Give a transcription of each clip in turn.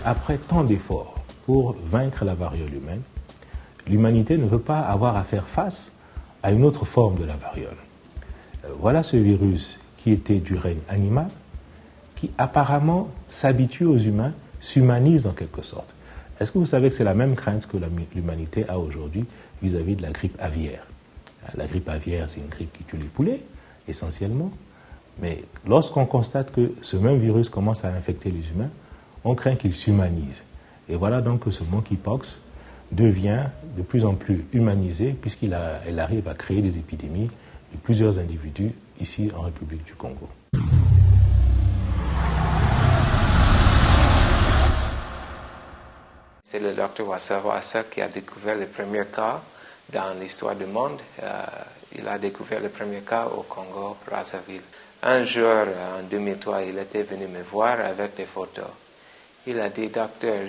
après tant d'efforts pour vaincre la variole humaine, l'humanité ne veut pas avoir à faire face à une autre forme de la variole. Voilà ce virus qui était du règne animal, qui apparemment s'habitue aux humains, s'humanise en quelque sorte. Est-ce que vous savez que c'est la même crainte que l'humanité a aujourd'hui vis-à-vis de la grippe aviaire? La grippe aviaire, c'est une grippe qui tue les poulets, essentiellement. Mais lorsqu'on constate que ce même virus commence à infecter les humains, on craint qu'il s'humanise. Et voilà donc que ce monkeypox devient de plus en plus humanisé, puisqu'il arrive à créer des épidémies de plusieurs individus ici en République du Congo. C'est le docteur Wassawassa qui a découvert le premier cas dans l'histoire du monde. Il a découvert le premier cas au Congo, Brazzaville. Un jour, en 2003, il était venu me voir avec des photos. Il a dit, docteur,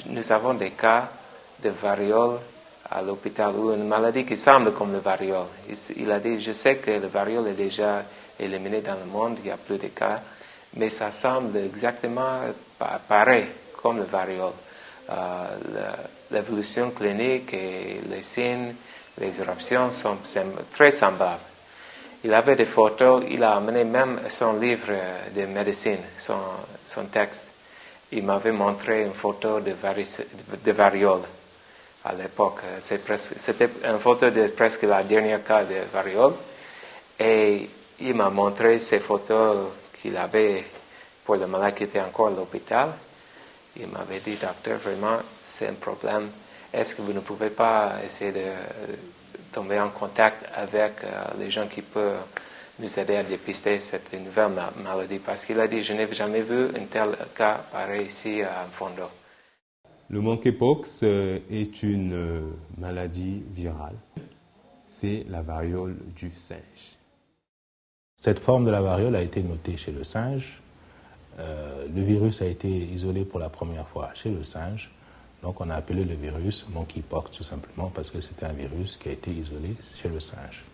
nous avons des cas de variole à l'hôpital, ou une maladie qui semble comme le variole. Il a dit, je sais que le variole est déjà éliminé dans le monde, il n'y a plus de cas, mais ça semble exactement pareil comme le variole. L'évolution clinique et les signes, les éruptions sont très semblables. Il avait des photos, il a amené même son livre de médecine, son texte. Il m'avait montré une photo de variole à l'époque. C'était une photo de presque la dernière cas de variole. Et il m'a montré ces photos qu'il avait pour le malade qui était encore à l'hôpital. Il m'avait dit, docteur, vraiment, c'est un problème. Est-ce que vous ne pouvez pas essayer de tomber en contact avec les gens qui peuvent nous aider à dépister cette nouvelle maladie? Parce qu'il a dit, je n'ai jamais vu un tel cas pareil ici à Mfondo. Le monkeypox est une maladie virale. C'est la variole du singe. Cette forme de la variole a été notée chez le singe. Le virus a été isolé pour la première fois chez le singe. Donc on a appelé le virus monkeypox tout simplement parce que c'était un virus qui a été isolé chez le singe.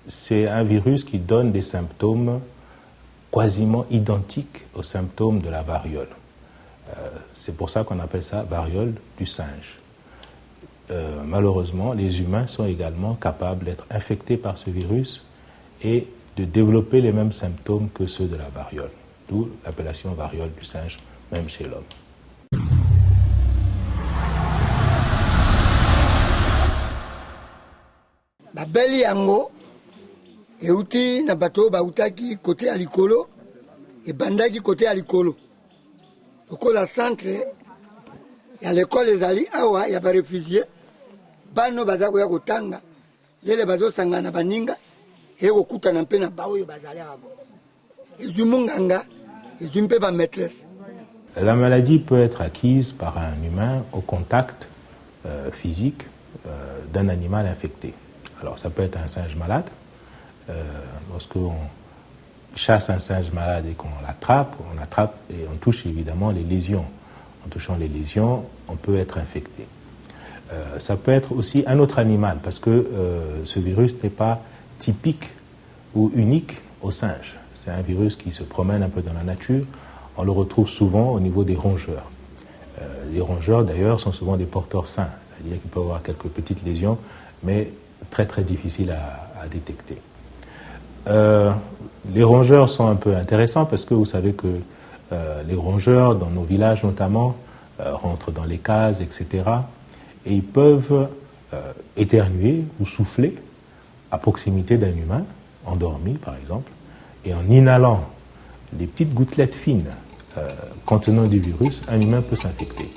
C'est un virus qui donne des symptômes quasiment identiques aux symptômes de la variole. C'est pour ça qu'on appelle ça variole du singe. Malheureusement, les humains sont également capables d'être infectés par ce virus et de développer les mêmes symptômes que ceux de la variole. D'où l'appellation variole du singe, même chez l'homme. Babeli yango euti na bato bautaki côté à likolo et bandaki côté à likolo. Lokola centre ya l'école ezali awa ya ba réfugiés bano bazako ya kotanga lele bazo sangana baninga e kokutana mpe na baoyo bazali abo. Ezumunganga ezumpe ba maîtresse. La maladie peut être acquise par un humain au contact physique d'un animal infecté. Alors ça peut être un singe malade. Lorsqu'on chasse un singe malade et qu'on l'attrape, on attrape et on touche évidemment les lésions. En touchant les lésions, on peut être infecté. Ça peut être aussi un autre animal parce que ce virus n'est pas typique ou unique au singe. C'est un virus qui se promène un peu dans la nature. On le retrouve souvent au niveau des rongeurs. Les rongeurs, d'ailleurs, sont souvent des porteurs sains, c'est-à-dire qu'ils peuvent avoir quelques petites lésions, mais très très difficiles à détecter. Les rongeurs sont un peu intéressants parce que vous savez que les rongeurs, dans nos villages notamment, rentrent dans les cases, etc. Et ils peuvent éternuer ou souffler à proximité d'un humain, endormi par exemple, et en inhalant des petites gouttelettes fines contenant du virus, un humain peut s'infecter.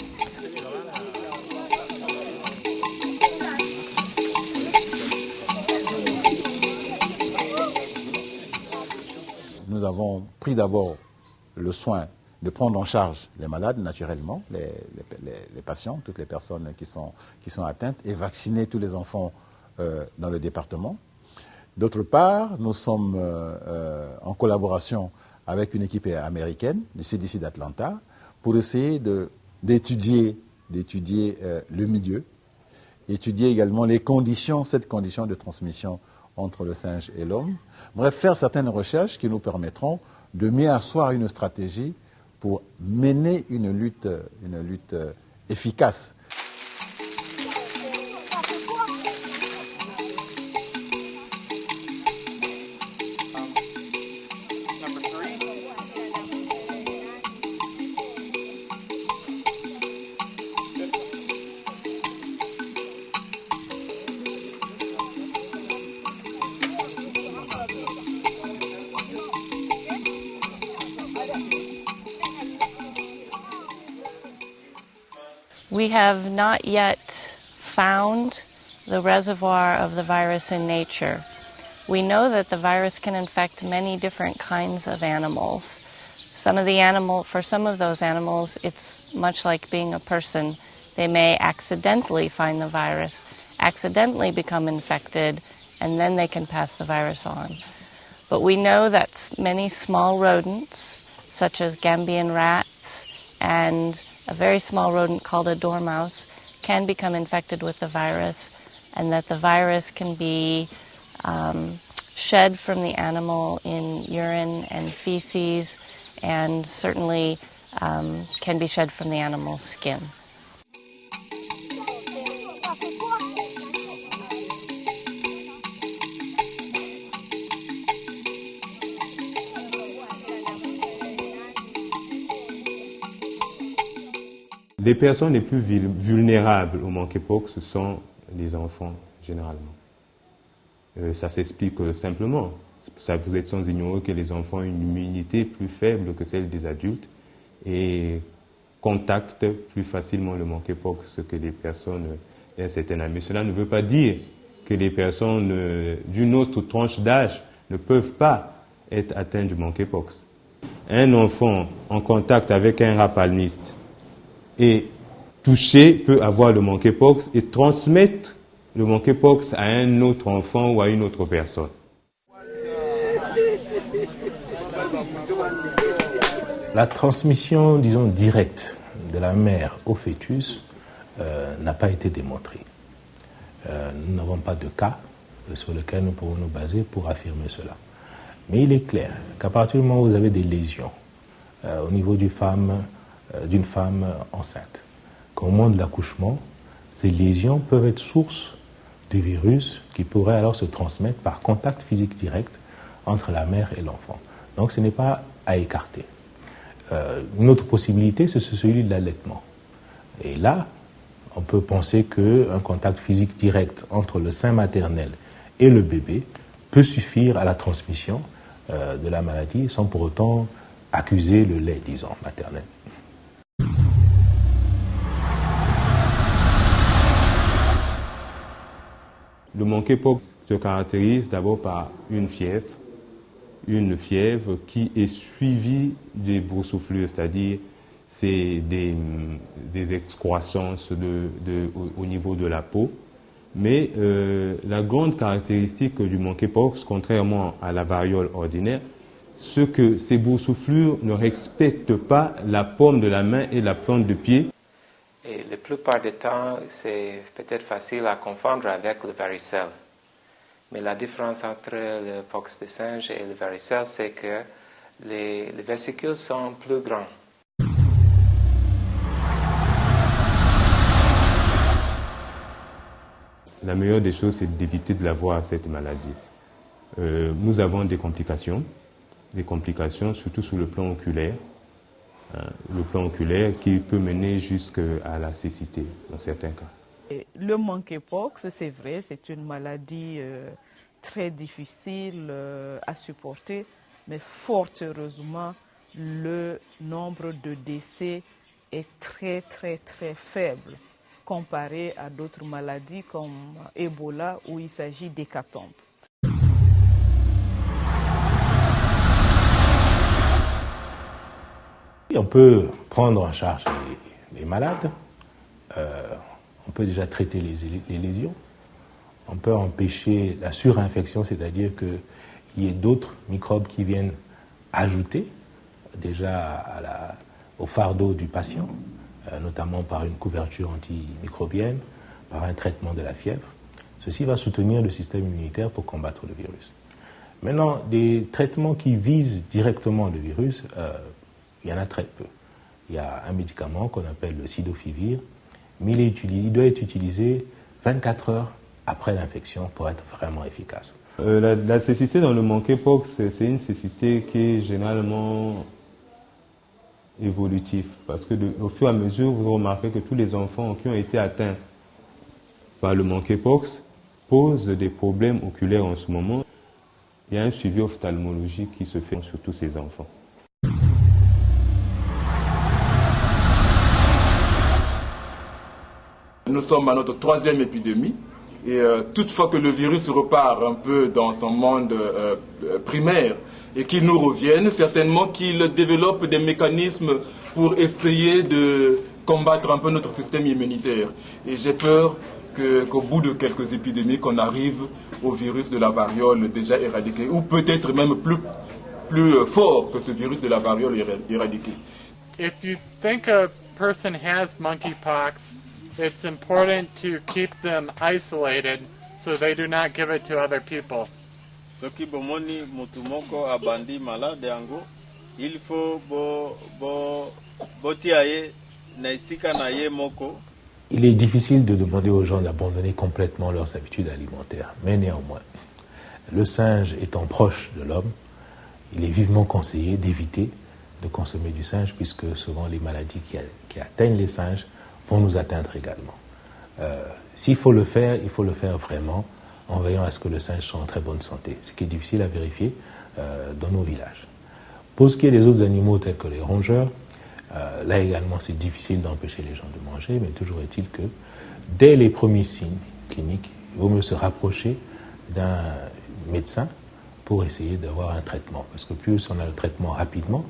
Nous avons pris d'abord le soin de prendre en charge les malades, naturellement, les patients, toutes les personnes qui sont atteintes, et vacciner tous les enfants dans le département. D'autre part, nous sommes en collaboration avec une équipe américaine, le CDC d'Atlanta, pour essayer d'étudier le milieu, étudier également cette condition de transmission entre le singe et l'homme. Bref, faire certaines recherches qui nous permettront de mieux asseoir une stratégie pour mener une lutte efficace. We have not yet found the reservoir of the virus in nature. We know that the virus can infect many different kinds of animals. For some of those animals, it's much like being a person. They may accidentally find the virus, accidentally become infected, and then they can pass the virus on. But we know that many small rodents, such as Gambian rats and a very small rodent called a dormouse, can become infected with the virus, and that the virus can be shed from the animal in urine and feces, and certainly can be shed from the animal's skin. Les personnes les plus vulnérables au monkeypox sont les enfants, généralement. Ça s'explique simplement. Ça, vous êtes sans ignorer que les enfants ont une immunité plus faible que celle des adultes et contactent plus facilement le monkeypox que les personnes d'un certain âge. Mais cela ne veut pas dire que les personnes d'une autre tranche d'âge ne peuvent pas être atteintes du monkeypox. Un enfant en contact avec un rat palmiste et touché peut avoir le monkeypox et transmettre le monkeypox à un autre enfant ou à une autre personne. La transmission, disons, directe de la mère au fœtus n'a pas été démontrée. Nous n'avons pas de cas sur lequel nous pouvons nous baser pour affirmer cela. Mais il est clair qu'à partir du moment où vous avez des lésions au niveau d'une femme enceinte, qu'au moment de l'accouchement, ces lésions peuvent être source de virus qui pourraient alors se transmettre par contact physique direct entre la mère et l'enfant. Donc ce n'est pas à écarter. Une autre possibilité, c'est celui de l'allaitement. Et là, on peut penser qu'un contact physique direct entre le sein maternel et le bébé peut suffire à la transmission de la maladie sans pour autant accuser le lait, disons, maternel. Le monkeypox se caractérise d'abord par une fièvre qui est suivie des boursouflures, c'est-à-dire c'est des excroissances au niveau de la peau. Mais la grande caractéristique du monkeypox, contrairement à la variole ordinaire, c'est que ces boursouflures ne respectent pas la paume de la main et la plante de pied. Et la plupart du temps, c'est peut-être facile à confondre avec le varicelle. Mais la différence entre le pox de singe et le varicelle, c'est que les vésicules sont plus grands. La meilleure des choses, c'est d'éviter de l'avoir, cette maladie. Nous avons des complications surtout sur le plan oculaire. Le plan oculaire qui peut mener jusqu'à la cécité dans certains cas. Le monkeypox, c'est vrai, c'est une maladie très difficile à supporter, mais fort heureusement, le nombre de décès est très faible comparé à d'autres maladies comme Ebola où il s'agit d'hécatombes. On peut prendre en charge les malades, on peut déjà traiter les lésions, on peut empêcher la surinfection, c'est-à-dire qu'il y ait d'autres microbes qui viennent ajouter déjà au fardeau du patient, notamment par une couverture antimicrobienne, par un traitement de la fièvre. Ceci va soutenir le système immunitaire pour combattre le virus. Maintenant, des traitements qui visent directement le virus, Il y en a très peu. Il y a un médicament qu'on appelle le cidofovir, mais il doit être utilisé 24 heures après l'infection pour être vraiment efficace. La cécité dans le monkeypox, c'est une cécité qui est généralement évolutive, parce que au fur et à mesure, vous remarquez que tous les enfants qui ont été atteints par le monkeypox posent des problèmes oculaires en ce moment. Il y a un suivi ophtalmologique qui se fait sur tous ces enfants. Nous sommes à notre 3e épidémie et toutefois que le virus repart un peu dans son monde primaire et qu'il nous revienne, certainement qu'il développe des mécanismes pour essayer de combattre un peu notre système immunitaire. Et j'ai peur qu'au bout de quelques épidémies, qu'on arrive au virus de la variole déjà éradiqué, ou peut-être même plus fort que ce virus de la variole éradiqué. If you think a person has monkeypox, it's important to keep them isolated so they do not give it to other people. Soki bomoni mutu moko abandi malade yango, il faut botia ye na isika na ye moko. Il est difficile de demander aux gens d'abandonner complètement leurs habitudes alimentaires, mais néanmoins, le singe étant proche de l'homme, il est vivement conseillé d'éviter de consommer du singe, puisque souvent les maladies qui atteignent les singes vont nous atteindre également. S'il faut le faire, il faut le faire vraiment en veillant à ce que le singe soit en très bonne santé, ce qui est difficile à vérifier dans nos villages. Pour ce qui est des autres animaux tels que les rongeurs, là également c'est difficile d'empêcher les gens de manger, mais toujours est-il que dès les premiers signes cliniques, il vaut mieux se rapprocher d'un médecin pour essayer d'avoir un traitement. Parce que plus on a le traitement rapidement,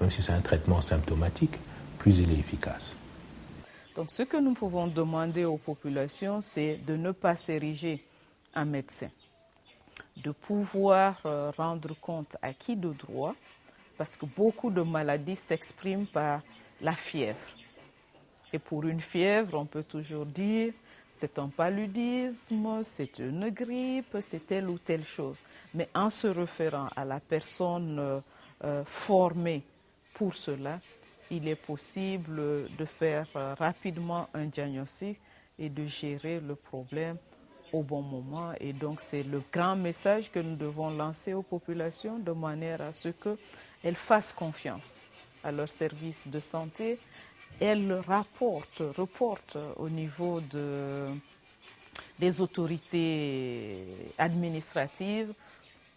même si c'est un traitement symptomatique, plus il est efficace. Donc ce que nous pouvons demander aux populations, c'est de ne pas s'ériger en médecin, de pouvoir rendre compte à qui de droit, parce que beaucoup de maladies s'expriment par la fièvre. Et pour une fièvre, on peut toujours dire c'est un paludisme, c'est une grippe, c'est telle ou telle chose. Mais en se référant à la personne formée pour cela, il est possible de faire rapidement un diagnostic et de gérer le problème au bon moment. Et donc c'est le grand message que nous devons lancer aux populations de manière à ce qu'elles fassent confiance à leurs services de santé. Elles reportent au niveau des autorités administratives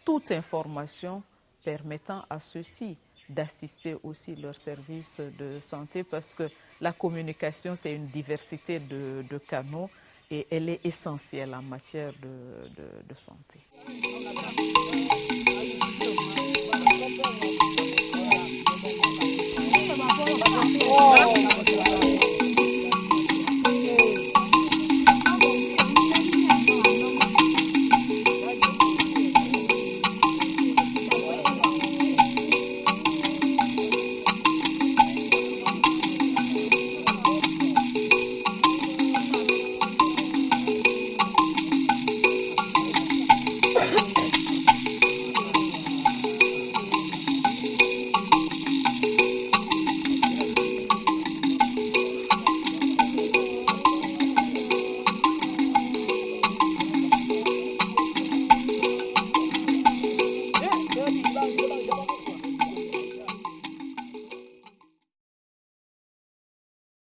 toute information permettant à ceux-ci d'assister aussi leurs services de santé, parce que la communication, c'est une diversité de canaux et elle est essentielle en matière de santé.